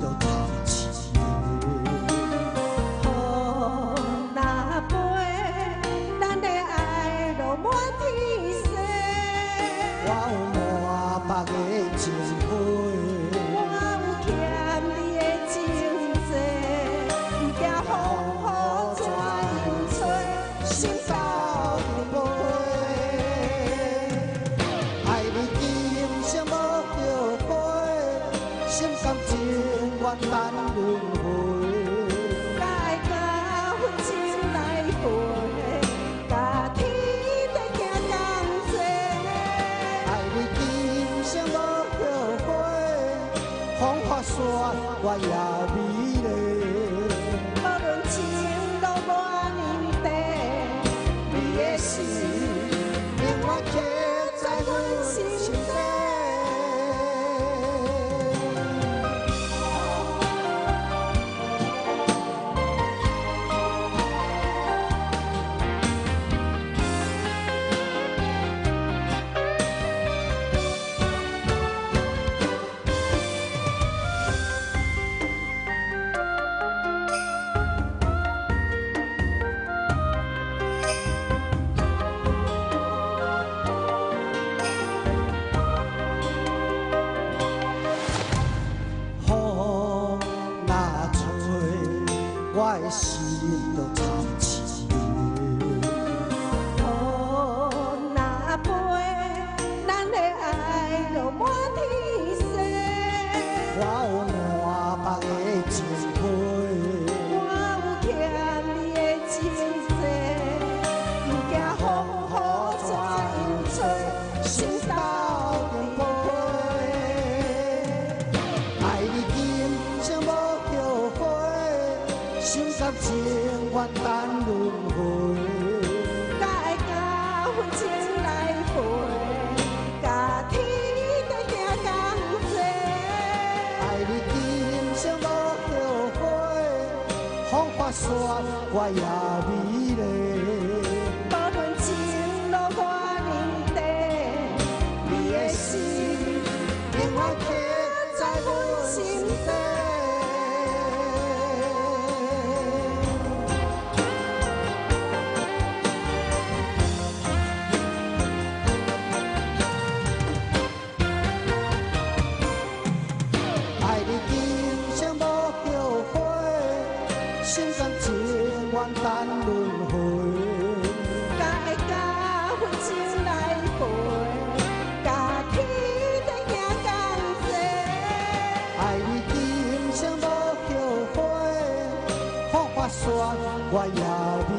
就透气。雨若飞，咱的爱落满天星。我有满腹的情花。 我有欠你的情债，不惊风雨怎样吹，心斗阵飞。爱你今生无后悔，心甘情愿等轮回。甲爱甲阮情来陪，甲天地行同齐。爱你今生无后悔，风花雪月也美丽。无论情路偌年长，你的心永远刻在阮心底。 风若吹，我的心就透气。雨若飞，咱的爱落满天星。我有满腹的情花。 我有欠你的情债，不惊风雨怎样吹，心斗阵飞。爱你今生无后悔，心甘情愿等轮回。甲爱甲阮情来陪，甲天地行同齐。爱你今生无后悔，风花雪月也美丽。无论情路偌年长，你的心永远刻在阮心底。 爱你今生无后悔，心甘情愿等轮回。甲爱甲阮情来陪，甲天地行同齐。爱你今生无后悔，风花雪月也美